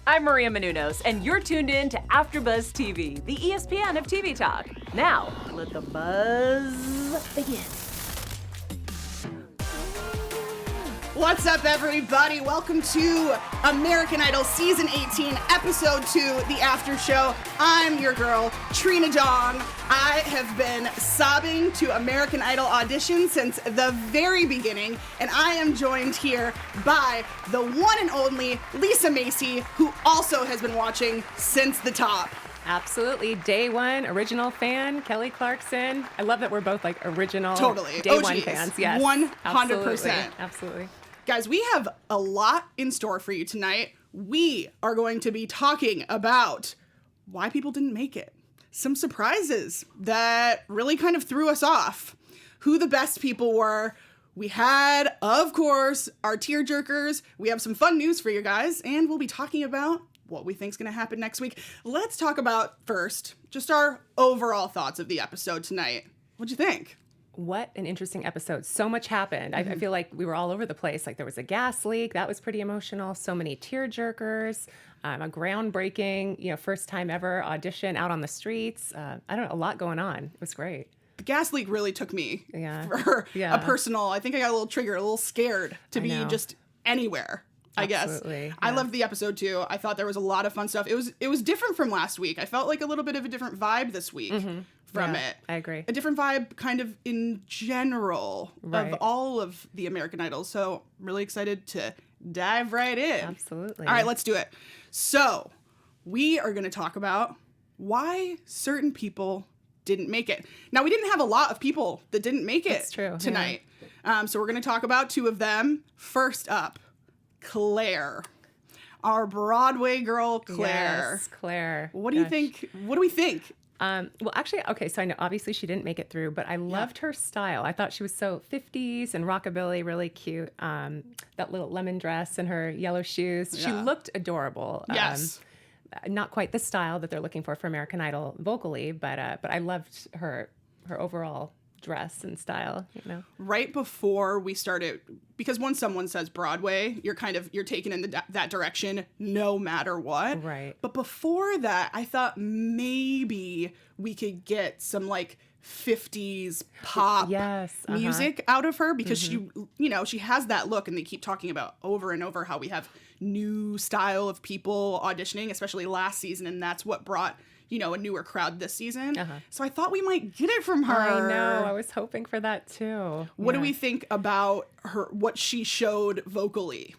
I'm Maria Menounos, and you're tuned in to AfterBuzz TV, the ESPN of TV talk. Now, let the buzz begin. What's up, everybody? Welcome to American Idol Season 18, Episode 2, The After Show. I'm your girl, Trina Dong. I have been sobbing to American Idol audition since the very beginning, and I am joined here by the one and only Lisa Masi, who also has been watching since the top. Absolutely. Day one, original fan, Kelly Clarkson. I love that we're both like original Totally. day OGs. one fans. Yes. 100%. Absolutely. Guys, we have a lot in store for you tonight. We are going to be talking about why people didn't make it, some surprises that really kind of threw us off, who the best people were. We had, of course, our tearjerkers. We have some fun news for you guys, and we'll be talking about what we think is going to happen next week. Let's talk about first just our overall thoughts of the episode tonight. What'd you think? What an interesting episode. So much happened. I feel like we were all over the place. Like there was a gas leak. That was pretty emotional. So many tearjerkers. A groundbreaking, first time ever audition out on the streets. I don't know, a lot going on. It was great. The gas leak really took me for Yeah. a personal, I think I got a little triggered, a little scared to be just anywhere, I guess. Absolutely, I yeah. loved the episode too. I thought there was a lot of fun stuff. It was different from last week. I felt like a little bit of a different vibe this week from it. I agree. A different vibe kind of in general Right. of all of the American Idols. So really excited to dive right in. Absolutely. All right, let's do it. So we are going to talk about why certain people didn't make it. Now, we didn't have a lot of people that didn't make it That's true, tonight. So we're going to talk about two of them. First up, Claire. Our Broadway girl, Claire. Yes, Claire. What do you think? What do we think? Well, actually, okay, so I know obviously she didn't make it through, but I loved her style. I thought she was so 50s and rockabilly, really cute. That little lemon dress and her yellow shoes. She looked adorable. Yes. Not quite the style that they're looking for American Idol vocally, but I loved her overall dress and style, Right before we started, because once someone says Broadway, you're taken in that direction no matter what. Right. But before that, I thought maybe we could get some like 50s pop music out of her, because she has that look, and they keep talking about over and over how we have new style of people auditioning, especially last season, and that's what brought a newer crowd this season. So I thought we might get it from her. I know. I was hoping for that too. What do we think about her, what she showed vocally?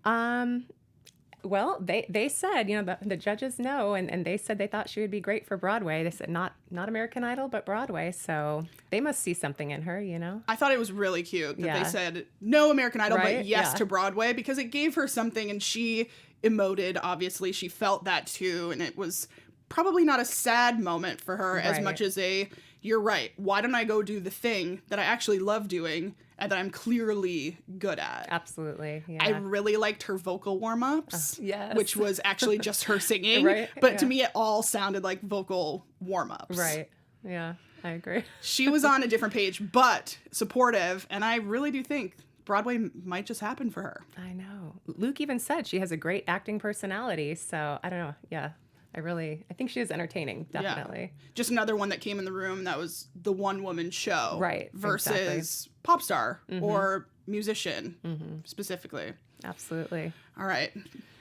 Well, they said, the judges know, and they said they thought she would be great for Broadway. They said not American Idol, but Broadway. So they must see something in her, I thought it was really cute that they said no American Idol, Right? but yes to Broadway, because it gave her something, and she emoted, obviously. She felt that too, and it was probably not a sad moment for her as much as you're right, why don't I go do the thing that I actually love doing and that I'm clearly good at? Absolutely. Yeah. I really liked her vocal warm-ups, yes. which was actually just her singing, Right? But to me it all sounded like vocal warm-ups. Right. Yeah, I agree. She was on a different page, but supportive, and I really do think Broadway might just happen for her. I know. Luke even said she has a great acting personality, so I don't know. Yeah. I think she is entertaining, definitely. Yeah. Just another one that came in the room that was the one-woman show. Right, versus pop star or musician, specifically. Absolutely. All right.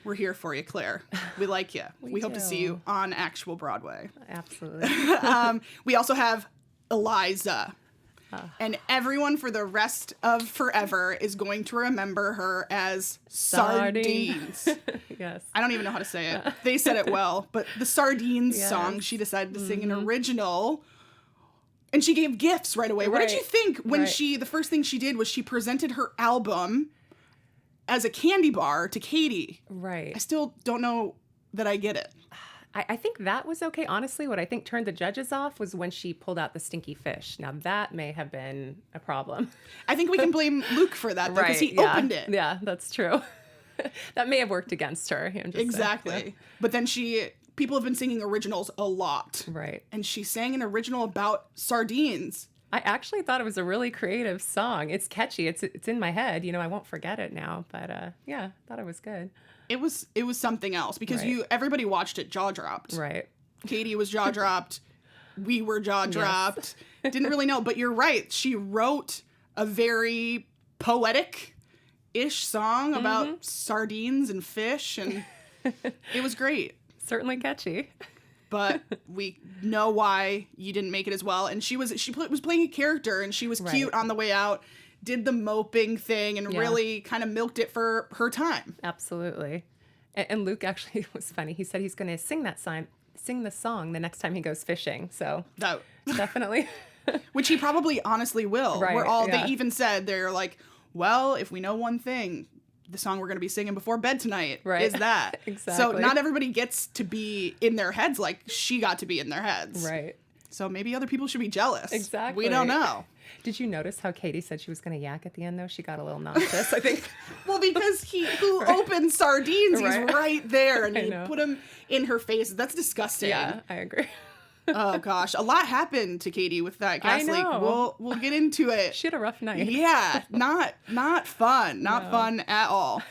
We're here for you, Claire. We like you. we hope to do. see you on actual Broadway. Absolutely. We also have Eliza. And everyone for the rest of forever is going to remember her as Sardines. Yes. I don't even know how to say it. They said it well, but the Sardines song, she decided to sing an original, and she gave gifts right away. What did you think when the first thing she did was she presented her album as a candy bar to Katie? Right. I still don't know that I get it. I think that was okay. Honestly, what I think turned the judges off was when she pulled out the stinky fish. Now, that may have been a problem. I think we can blame Luke for that, though, because he opened it. Yeah, that's true. That may have worked against her. Exactly. But then people have been singing originals a lot. Right. And she sang an original about sardines. I actually thought it was a really creative song. It's catchy. It's in my head. I won't forget it now. But yeah, I thought it was good. It was something else because Right. everybody watched it jaw dropped. Right. Katie was jaw dropped. We were jaw dropped. Didn't really know, but you're right. She wrote a very poetic-ish song about sardines and fish, and it was great. Certainly catchy. But we know why you didn't make it as well. And she was playing a character, and she was cute on the way out. Did the moping thing and really kind of milked it for her time. Absolutely. And Luke actually was funny. He said he's going to sing the song the next time he goes fishing. So That definitely. which he probably honestly will. Right, They even said, they're like, well, if we know one thing, the song we're going to be singing before bed tonight is that. Exactly. So not everybody gets to be in their heads like she got to be in their heads. Right. So maybe other people should be jealous. Exactly. We don't know. Did you notice how Katie said she was going to yak at the end, though? She got a little nauseous, I think. Well, because who opened sardines, he's right there, and he know. put them in her face. That's disgusting. Yeah, I agree. Oh gosh, a lot happened to Katie with that gas leak. know. We'll get into it. She had a rough night. Yeah, not fun. Not fun at all.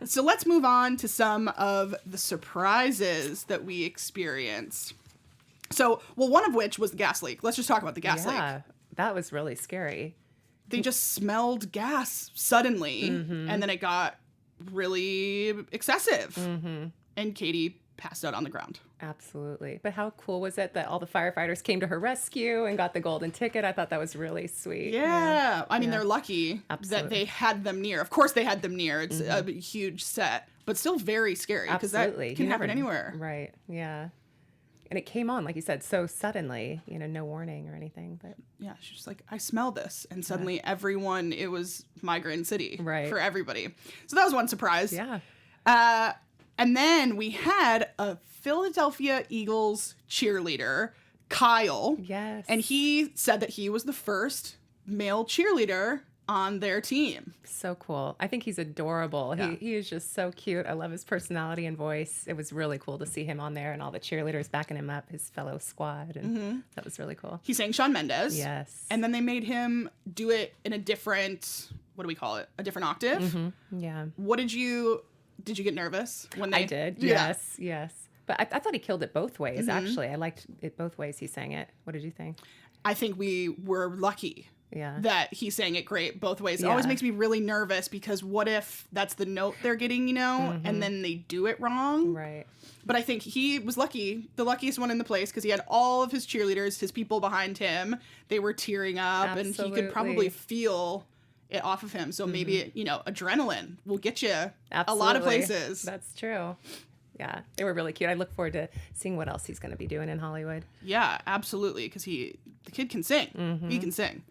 So let's move on to some of the surprises that we experienced. So, one of which was the gas leak. Let's just talk about the gas leak. Yeah, that was really scary. They just smelled gas suddenly, and then it got really excessive. And Katie passed out on the ground. Absolutely. But how cool was it that all the firefighters came to her rescue and got the golden ticket? I thought that was really sweet. Yeah. I mean, they're lucky that Absolutely. they had them near. Of course they had them near. It's a huge set, but still very scary because that Absolutely. can You happen never- anywhere. Right. Yeah. And it came on, like you said, so suddenly, no warning or anything. But Yeah, she's just like, I smell this. And suddenly it was Migraine City Right. for everybody. So that was one surprise. yeah. And then we had a Philadelphia Eagles cheerleader, Kyle. Yes. And he said that he was the first male cheerleader on their team. So cool. I think he's adorable. Yeah. He is just so cute. I love his personality and voice. It was really cool to see him on there and all the cheerleaders backing him up, his fellow squad. And that was really cool. He sang Shawn Mendes. Yes. And then they made him do it in a different, what do we call it? A different octave. Yeah. What did you get nervous when they I did. Yeah. Yes. But I thought he killed it both ways, actually. I liked it both ways he sang it. What did you think? I think we were lucky Yeah. that he sang it great both ways. It always Yeah. makes me really nervous because what if that's the note they're getting, and then they do it wrong? Right. But I think he was lucky, the luckiest one in the place, because he had all of his cheerleaders, his people behind him. They were tearing up, and he could probably Absolutely. feel it off of him. So maybe, adrenaline will get you a lot of Absolutely. places. That's true. Yeah, they were really cute. I look forward to seeing what else he's going to be doing in Hollywood. Yeah, absolutely, because the kid can sing. He can sing.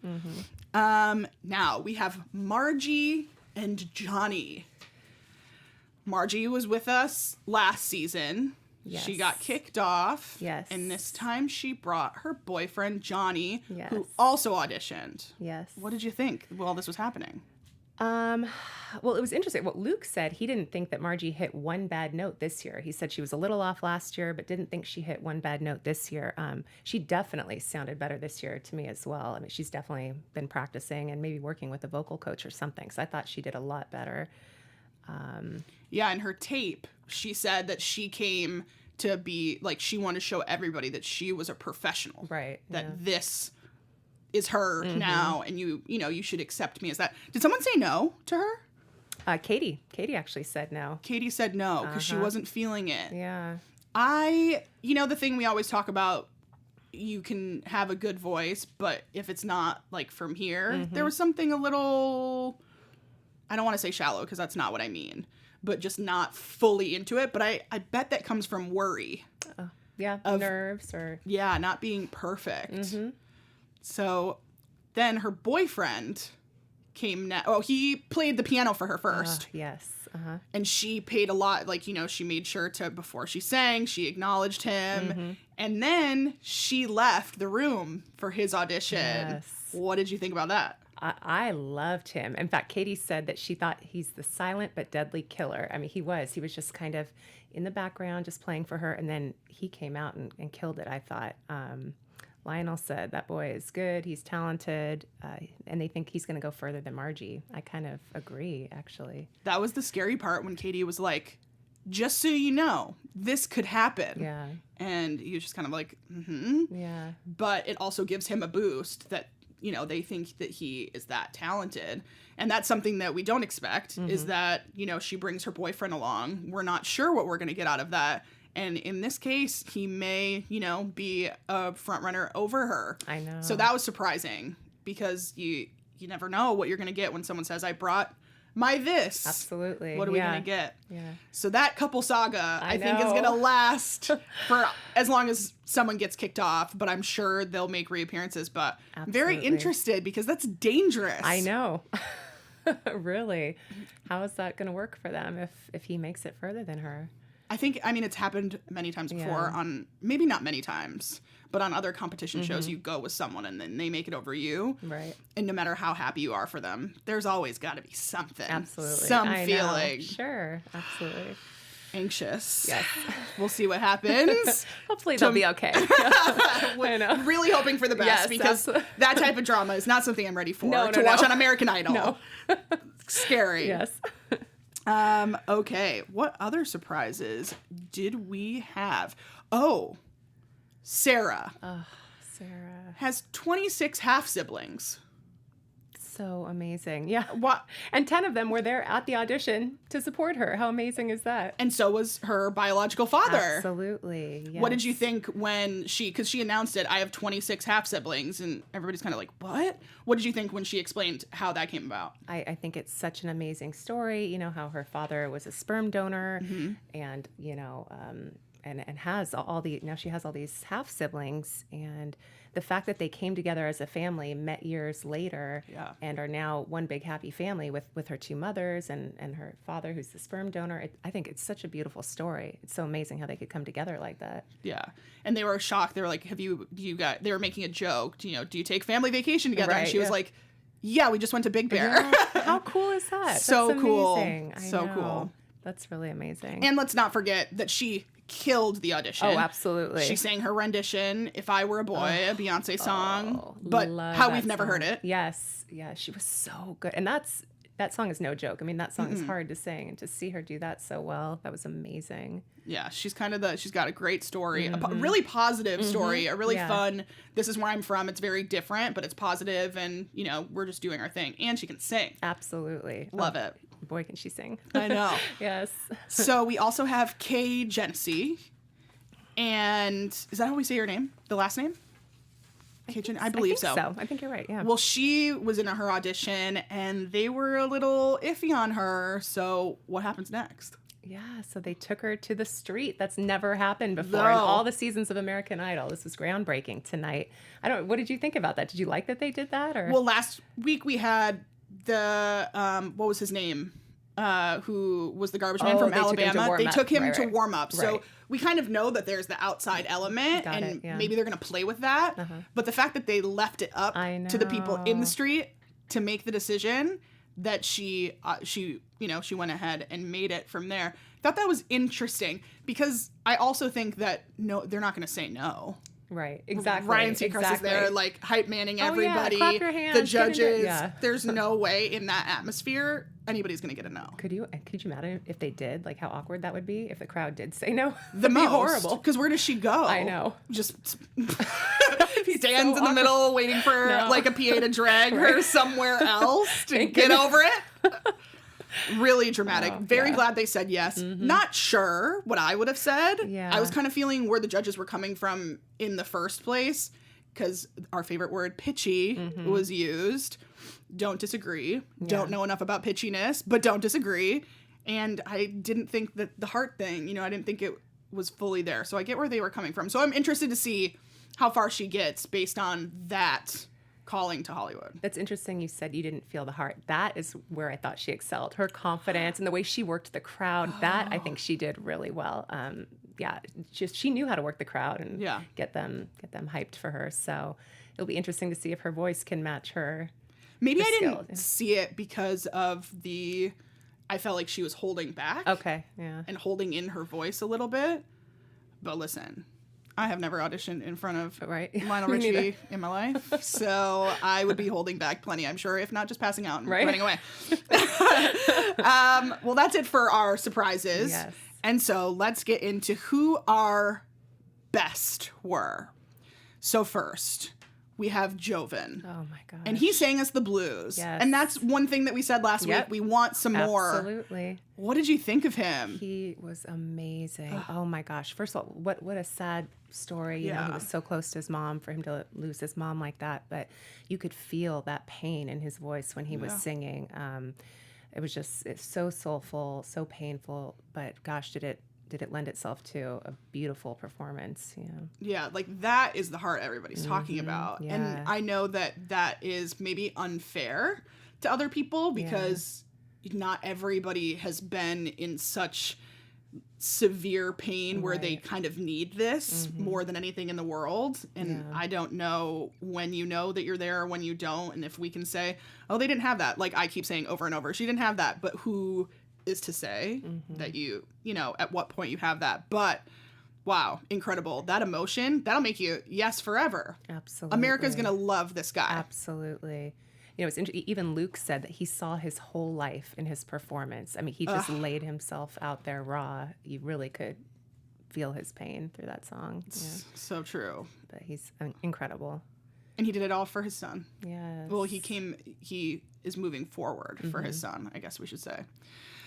Now we have Margie and Johnny. Margie was with us last season. Yes. She got kicked off. Yes. And this time she brought her boyfriend, Johnny, who Yes. also auditioned. Yes. What did you think while this was happening? Well, it was interesting. What Luke said, he didn't think that Margie hit one bad note this year. He said she was a little off last year, but didn't think she hit one bad note this year. She definitely sounded better this year to me as well. I mean, she's definitely been practicing and maybe working with a vocal coach or something. So I thought she did a lot better. Yeah, in her tape, she said that she came to be, like, she wanted to show everybody that she was a professional. Right. That this is her now, and you should accept me as that. Did someone say no to her? Katie actually said no. Katie said no because she wasn't feeling it. Yeah. The thing we always talk about, you can have a good voice, but if it's not like from here, there was something a little, I don't want to say shallow because that's not what I mean, but just not fully into it. But I bet that comes from worry. Yeah. Nerves or. Yeah, not being perfect. So then her boyfriend came he played the piano for her first. Yes. And she paid a lot, she made sure to, before she sang, she acknowledged him. And then she left the room for his audition. Yes. What did you think about that? I loved him. In fact, Katie said that she thought he's the silent but deadly killer. I mean, he was just kind of in the background, just playing for her. And then he came out and killed it, I thought. Lionel said that boy is good, he's talented, and they think he's going to go further than Margie. I kind of agree, actually. That was the scary part when Katie was like, just so you know, this could happen. Yeah. And he was just kind of like, mm-hmm. Yeah. But it also gives him a boost that, you know, they think that he is that talented. And that's something that we don't expect, is that, you know, she brings her boyfriend along. We're not sure what we're going to get out of that. And in this case, he may, you know, be a front runner over her. I know. So that was surprising, because you never know what you're going to get when someone says, I brought my this. Absolutely. What are we going to get? Yeah. So that couple saga, I think, is know. going to last for as long as someone gets kicked off. But I'm sure they'll make reappearances. But I'm very Absolutely. interested, because that's dangerous. I know. Really. How is that going to work for them if he makes it further than her? I mean, it's happened many times before on, maybe not many times, but on other competition shows, you go with someone and then they make it over you. Right. And no matter how happy you are for them, there's always got to be something. Absolutely. Some I know. feeling. Sure. Absolutely. Anxious. Yes. We'll see what happens. Hopefully they'll be okay. I know. Really hoping for the best, Yes, because absolutely. that type of drama is not something I'm ready for No, to no, watch no. on American Idol. No. Scary. Yes. Okay. What other surprises did we have? Oh, Sarah Sarah. has 26 half siblings. So amazing. Yeah. What? And 10 of them were there at the audition to support her. How amazing is that? And so was her biological father. Absolutely. Yes. What did you think when because she announced it, I have 26 half siblings, and everybody's kind of like, what? What did you think when she explained how that came about? I think it's such an amazing story. You know, how her father was a sperm donor and, you know, and has now she has all these half siblings, and the fact that they came together as a family, met years later, and are now one big happy family with her two mothers and her father, who's the sperm donor. I think it's such a beautiful story. It's so amazing how they could come together like that. Yeah. And they were shocked. They were like, they were making a joke. Do you take family vacation together? And Right, she was yeah. like, yeah, we just went to Big Bear. Yeah. How cool is that? So That's cool. amazing. I So know. cool. That's really amazing. And let's not forget that she killed the audition. Oh, absolutely. She sang her rendition, If I Were a Boy, a Beyonce song, but love how that we've never song. heard it. Yes. Yeah, she was so good. And that song is no joke. I mean, that song is hard to sing, and to see her do that so well, that was amazing. Yeah, she's she's got a great story, a really positive story, a really fun, this is where I'm from, it's very different, but it's positive, and, you know, we're just doing our thing. And she can sing. Absolutely. Love it. Boy, can she sing. I know. Yes. So we also have Kay Genesee, and is that how we say her name? The last name? I believe I think so. I think you're right. Yeah. Well, she was in her audition, and they were a little iffy on her. So what happens next? Yeah, so they took her to the street. That's never happened before in No. all the seasons of American Idol. This was groundbreaking tonight. What did you think about that? Did you like that they did that? Or Well, last week we had the what was his name? Who was the garbage man from they took him to Alabama? warm They up. took him Right, to right. warm up. So Right. we kind of know that there's the outside element, Got and it, yeah. maybe they're going to play with that. But the fact that they left it up I to the people in know. the street to make the decision that she went ahead and made it from there. I thought that was interesting, because I also think that no, they're not going to say no. Right, exactly. Ryan Seacrest is exactly. there, like, hype manning Oh, yeah, everybody. clap your hands, The get into it. judges. Yeah. There's no way in that atmosphere anybody's gonna get a no. Could you imagine if they did? Like, how awkward that would be if the crowd did say no? The That'd be most, horrible. because where does she go? I know. Just be stands so in the awkward. middle waiting for No. like a PA to drag her Right. somewhere else to Thank get goodness. over it. Really dramatic. Very yeah. glad they said yes. Not sure what I would have said. Yeah. I was kind of feeling where the judges were coming from in the first place, because our favorite word, pitchy, was used. Don't disagree. Don't know enough about pitchiness, but don't disagree. And I didn't think that the heart thing, I didn't think it was fully there. So I get where they were coming from. So I'm interested to see how far she gets based on that calling to Hollywood. That's interesting. You said you didn't feel the heart. That is where I thought she excelled. Her confidence and the way she worked the crowd. That I think she did really well. She knew how to work the crowd and get them hyped for her. So it'll be interesting to see if her voice can match her. Maybe I skill. didn't see it because of I felt like she was holding back. Okay. Yeah. And holding in her voice a little bit. But listen, I have never auditioned in front of Right. Lionel Me neither. Richie in my life, so I would be holding back plenty, I'm sure, if not just passing out and Right. running away. Well, that's it for our surprises. Yes. And so let's get into who our best were. So first, we have Joven. Oh my gosh. And he sang us the blues. Yes. And that's one thing that we said last Yep. week. We want some more. Absolutely. What did you think of him? He was amazing. Oh my gosh. First of all, what a sad story. You know, he Yeah. was so close to his mom, for him to lose his mom like that. But you could feel that pain in his voice when he was singing. It was just it's so soulful, so painful. But gosh, did it lend itself to a beautiful performance? You know? Yeah, like that is the heart everybody's talking about. yeah. And I know that is maybe unfair to other people because not everybody has been in such severe pain where they Right. kind of need this more than anything in the world. And I don't know when you know that you're there or when you don't. And if we can say, oh, they didn't have that. Like I keep saying over and over, she didn't have that. But who is to say that you know, at what point you have that? But wow, incredible. That emotion, that'll make you yes forever. Absolutely. America's going to love this guy. Absolutely. You know, it's even Luke said that he saw his whole life in his performance. I mean, he just laid himself out there raw. You really could feel his pain through that song. Yeah. So true. But he's incredible. And he did it all for his son. Yes. Well, he is moving forward for his son, I guess we should say.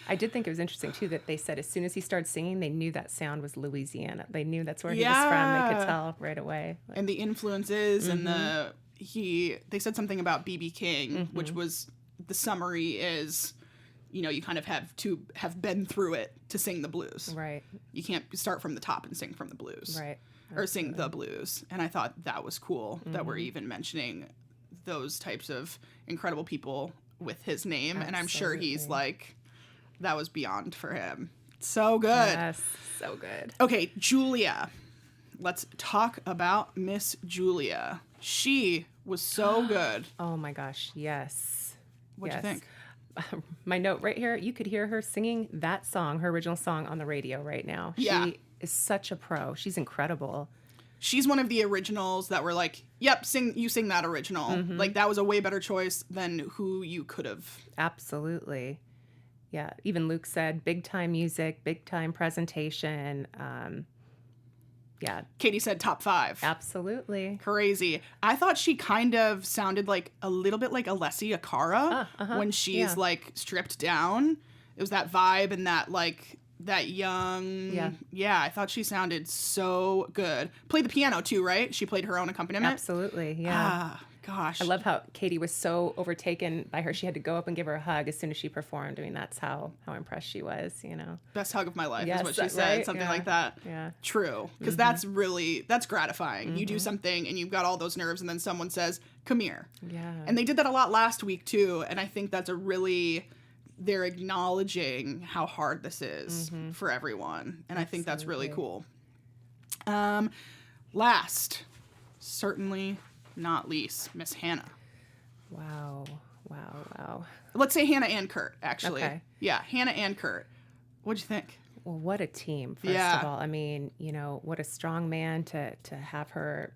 I did think it was interesting, too, that they said as soon as he started singing, they knew that sound was Louisiana. They knew that's where he was from. They could tell right away. But And the influences and they said something about B.B. King, which was the summary is, you know, you kind of have to have been through it to sing the blues. right, You can't start from the top and sing from the blues. right. Or sing the blues. And I thought that was cool that we're even mentioning those types of incredible people with his name. And I'm sure he's Absolutely. like, that was beyond for him. So good. Yes, so good. Okay, Julia. Let's talk about Miss Julia. She was so good. Oh, my gosh, yes. What'd you think? My note right here, you could hear her singing that song, her original song, on the radio right now. Yeah. She is such a pro. She's incredible. She's one of the originals that were like, yep, you sing that original. Like, that was a way better choice than who you could have. Absolutely. Yeah. Even Luke said big time music, big time presentation. Yeah, Katie said top 5. absolutely. Crazy. I thought she kind of sounded like a little bit like Alessia Cara when she's yeah. like stripped down. It was that vibe and that like that young. Yeah, I thought she sounded so good. Played the piano too, right? She played her own accompaniment. Absolutely. Yeah. Ah, gosh. I love how Katie was so overtaken by her. She had to go up and give her a hug as soon as she performed. I mean, that's how impressed she was, you know. Best hug of my life Yes, is what she that- said. right? Something Yeah. like that. Yeah. True. Because that's gratifying. You do something and you've got all those nerves and then someone says, come here. Yeah. And they did that a lot last week too. And I think that's they're acknowledging how hard this is for everyone. And I think that's really cool. Last, certainly not least, Miss Hannah. Wow. Wow. Wow. Let's say Hannah and Kurt, actually. Okay. Yeah, Hannah and Kurt. What'd you think? Well, what a team, first Yeah. of all. I mean, you know, what a strong man to have her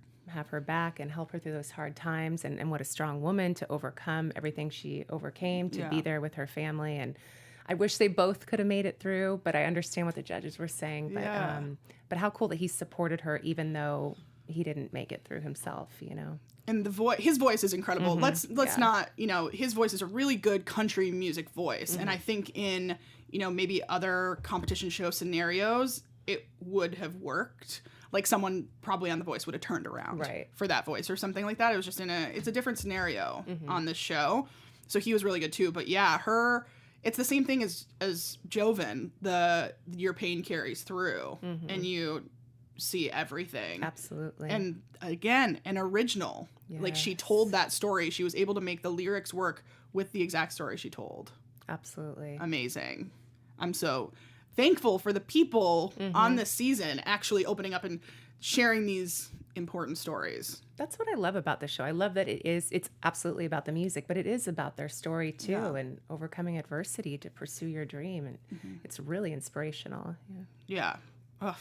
back and help her through those hard times, and what a strong woman to overcome everything she overcame, to Yeah. be there with her family. And I wish they both could have made it through, but I understand what the judges were saying. But Yeah. but how cool that he supported her even though he didn't make it through himself, you know. And his voice is incredible. Let's Yeah. not, you know, his voice is a really good country music voice. And I think in, you know, maybe other competition show scenarios, it would have worked. Like someone probably on The Voice would have turned around Right. for that voice or something like that. It was just it's a different scenario on this show. So he was really good too. But yeah, it's the same thing as Joven. Your pain carries through and you see everything. Absolutely. And again, an original. Like she told that story. She was able to make the lyrics work with the exact story she told. Absolutely. Amazing. I'm so thankful for the people on this season actually opening up and sharing these important stories. That's what I love about the show. I love that it's absolutely about the music, but it is about their story too, Yeah. and overcoming adversity to pursue your dream. And it's really inspirational. Yeah. Yeah. Ugh.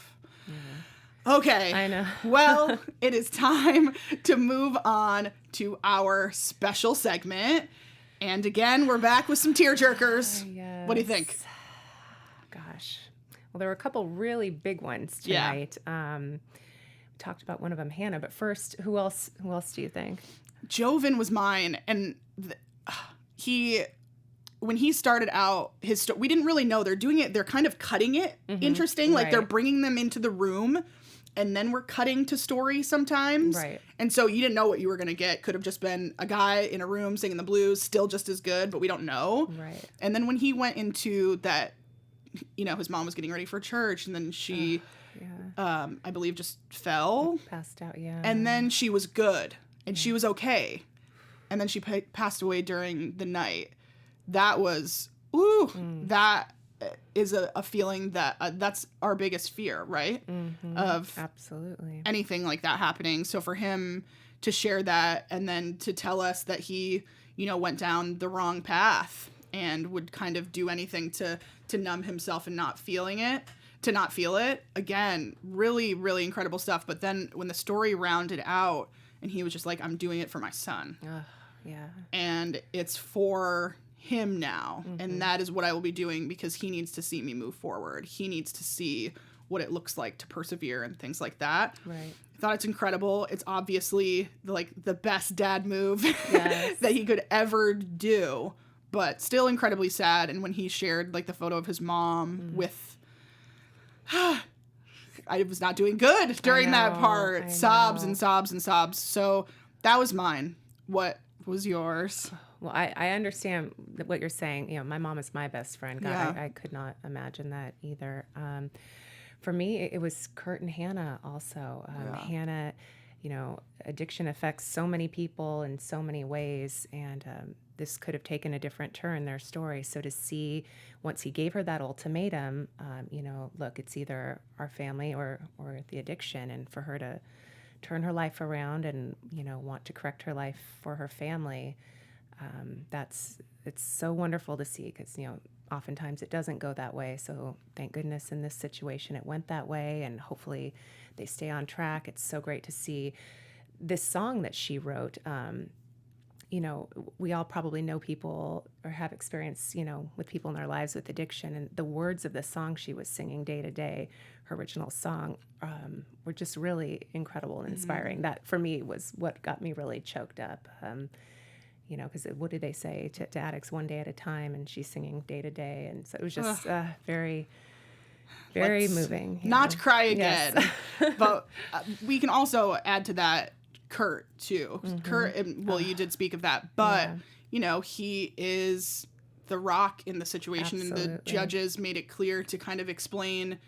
Okay. I know. Well, it is time to move on to our special segment. And again, we're back with some tearjerkers. Yes. What do you think? Gosh. Well, there were a couple really big ones tonight. We talked about one of them, Hannah. But first, who else do you think? Joven was mine. And when he started out his story, we didn't really know they're doing it. They're kind of cutting it interesting. Like they're bringing them into the room and then we're cutting to story sometimes. Right. And so you didn't know what you were going to get. Could have just been a guy in a room singing the blues, still just as good, but we don't know. Right. And then when he went into that, his mom was getting ready for church and then she, I believe, just fell. Passed out, yeah. And then she was good and she was okay. And then she passed away during the night. That was, that is a feeling that that's our biggest fear, right? Of absolutely anything like that happening. So for him to share that and then to tell us that he, went down the wrong path and would kind of do anything to numb himself and not feel it. Again, really, really incredible stuff. But then when the story rounded out and he was just like, I'm doing it for my son. Yeah. And it's for him now. And that is what I will be doing because he needs to see me move forward. He needs to see what it looks like to persevere and things like that. Right. I thought it's incredible. It's obviously the best dad move Yes. that he could ever do, but still incredibly sad. And when he shared the photo of his mom with, I was not doing good during that part. Sobs and sobs and sobs. So that was mine. What was yours? Well, I understand what you're saying. My mom is my best friend. God, Yeah. I could not imagine that either. For me, it was Kurt and Hannah also. Hannah, addiction affects so many people in so many ways, and this could have taken a different turn, their story. So to see, once he gave her that ultimatum, look, it's either our family or the addiction, and for her to turn her life around and, want to correct her life for her family, it's so wonderful to see because, oftentimes it doesn't go that way. So thank goodness in this situation it went that way, and hopefully they stay on track. It's so great to see this song that she wrote. We all probably know people or have experience, with people in their lives with addiction, and the words of the song she was singing day to day, her original song, were just really incredible and inspiring. That for me was what got me really choked up. Because what did they say to addicts, one day at a time, and she's singing day to day, and so it was just very, very moving. Not cry again. Yes. But we can also add to that Kurt too. Kurt, you did speak of that, but he is the rock in the situation. Absolutely. And the judges made it clear to kind of explain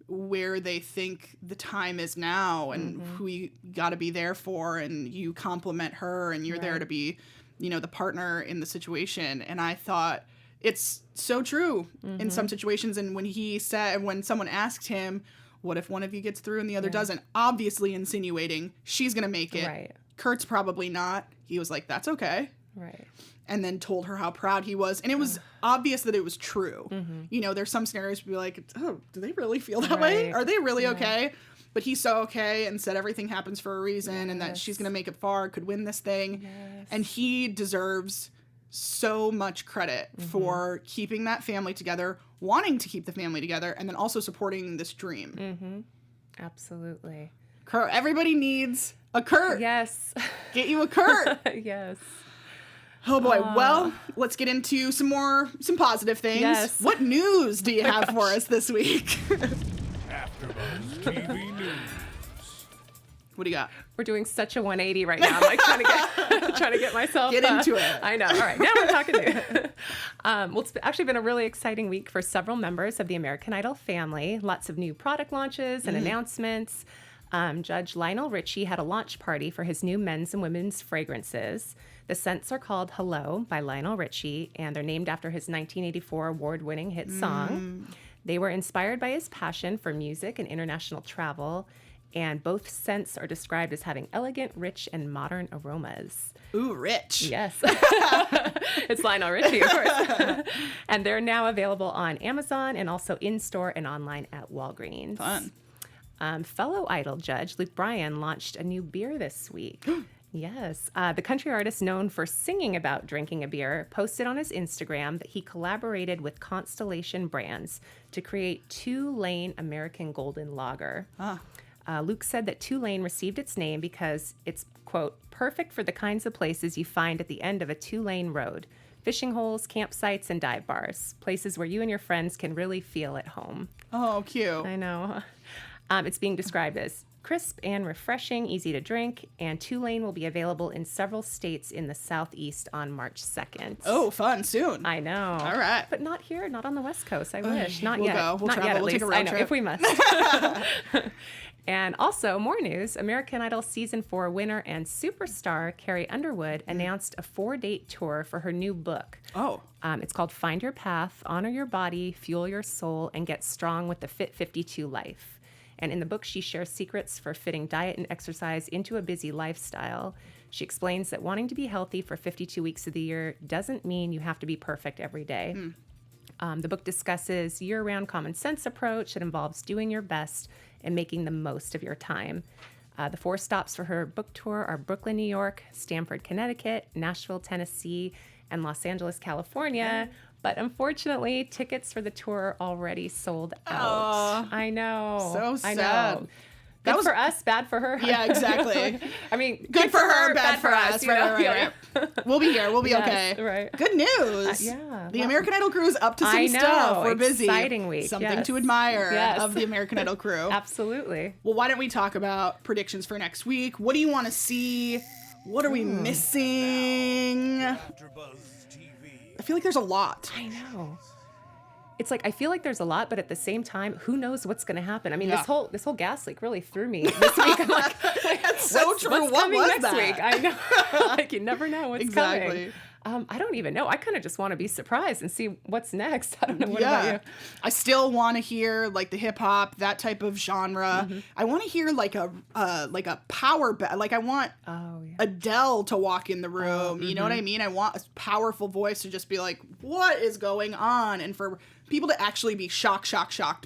where they think the time is now and who you got to be there for, and you compliment her and you're there to be, the partner in the situation. And I thought it's so true in some situations. And when someone asked him, what if one of you gets through and the other doesn't? Obviously insinuating she's going to make it. Right. Kurt's probably not. He was like, that's okay. Right. And then told her how proud he was. And it was obvious that it was true. There's some scenarios where you're like, oh, do they really feel that way? Are they really okay? But he's so okay and said everything happens for a reason and that she's going to make it far, could win this thing. Yes. And he deserves so much credit for keeping that family together, wanting to keep the family together, and then also supporting this dream. Absolutely. Kurt, everybody needs a Kurt. Yes. Get you a Kurt. Yes. Oh boy. Well, let's get into some positive things. Yes. What news do you have for us this week? AfterBuzz TV News. What do you got? We're doing such a 180 right now. I'm like trying to get myself. Get into it. I know. All right. Now we're talking to you. Well, it's actually been a really exciting week for several members of the American Idol family. Lots of new product launches and announcements. Judge Lionel Richie had a launch party for his new men's and women's fragrances. The scents are called Hello by Lionel Richie, and they're named after his 1984 award-winning hit song. They were inspired by his passion for music and international travel, and both scents are described as having elegant, rich, and modern aromas. Ooh, rich. Yes. It's Lionel Richie, of course. And they're now available on Amazon and also in-store and online at Walgreens. Fun. Fellow Idol judge Luke Bryan launched a new beer this week. Yes. The country artist known for singing about drinking a beer posted on his Instagram that he collaborated with Constellation Brands to create 2 Lane American Golden Lager. Luke said that 2 Lane received its name because it's, quote, perfect for the kinds of places you find at the end of a 2-lane road. Fishing holes, campsites, and dive bars. Places where you and your friends can really feel at home. Oh, cute. I know. It's being described as crisp and refreshing, easy to drink, and 2 Lane will be available in several states in the Southeast on March 2nd. Oh, fun. Soon. I know. All right. But not here, not on the West Coast. I wish. Not we'll yet. Go. We'll not travel. yet, at we'll least. take a road I know, trip. if we must. And also, more news. American Idol Season 4 winner and superstar Carrie Underwood announced a 4-date tour for her new book. Oh. It's called Find Your Path, Honor Your Body, Fuel Your Soul, and Get Strong with the Fit 52 Life. And in the book, she shares secrets for fitting diet and exercise into a busy lifestyle. She explains that wanting to be healthy for 52 weeks of the year doesn't mean you have to be perfect every day. The book discusses year-round common sense approach that involves doing your best and making the most of your time. The 4 stops for her book tour are Brooklyn, New York, Stamford, Connecticut, Nashville, Tennessee, and Los Angeles, California. But unfortunately, tickets for the tour are already sold out. I know. So sad. I know. Good for us, bad for her. Yeah, exactly. I mean, Good for her, bad for us. you know? Right. We'll be here. We'll be Yes, okay. right. Good news. Yeah. The Wow. American Idol crew is up to some I know. stuff. We're busy. Exciting week. Something Yes. to admire Yes. of the American Idol crew. Absolutely. Well, why don't we talk about predictions for next week? What do you want to see? What are we missing? AfterBuzz TV. I feel like there's a lot. I know. It's like I feel like there's a lot, but at the same time, who knows what's going to happen? I mean, Yeah. this whole gas leak really threw me this week. I'm like, That's so what's true. What's What coming was next that? week? I know. Like you never know what's Exactly. coming. I don't even know. I kind of just want to be surprised and see what's next. I don't know. What about you? I still want to hear like the hip hop, that type of genre. I want to hear like a power like I want Oh yeah. Adele to walk in the room. You know what I mean? I want a powerful voice to just be like, what is going on? And for people to actually be shocked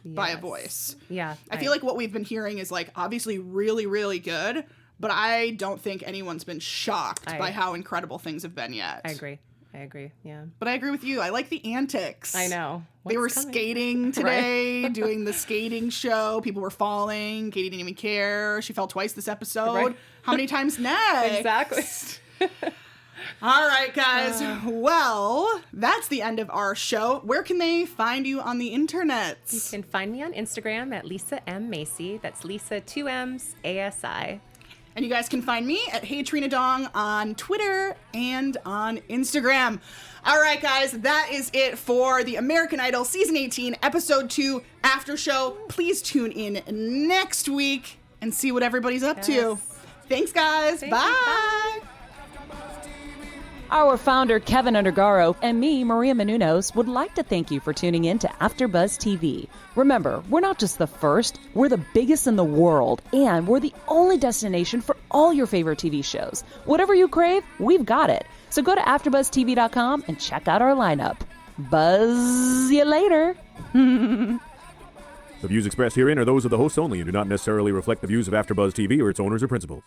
by a Yes. voice. Yeah. I feel like what we've been hearing is like obviously really, really good, but I don't think anyone's been shocked by how incredible things have been yet. I agree. Yeah. But I agree with you. I like the antics. I know. They were What's coming? skating today, doing the skating show. People were falling. Katie didn't even care. She fell twice this episode. Right. How many times next? Exactly. All right, guys. Well, that's the end of our show. Where can they find you on the internet? You can find me on Instagram at Lisa M. Macy. That's Lisa 2 M's ASI. And you guys can find me at Hey Trina Dong on Twitter and on Instagram. All right, guys, that is it for the American Idol Season 18, Episode 2 After Show. Please tune in next week and see what everybody's up to. Yes. Thanks, guys. Thank you. Bye. Our founder, Keven Undergaro, and me, Maria Menounos, would like to thank you for tuning in to AfterBuzz TV. Remember, we're not just the first, we're the biggest in the world, and we're the only destination for all your favorite TV shows. Whatever you crave, we've got it. So go to AfterBuzzTV.com and check out our lineup. Buzz you later. The views expressed herein are those of the hosts only and do not necessarily reflect the views of AfterBuzz TV or its owners or principals.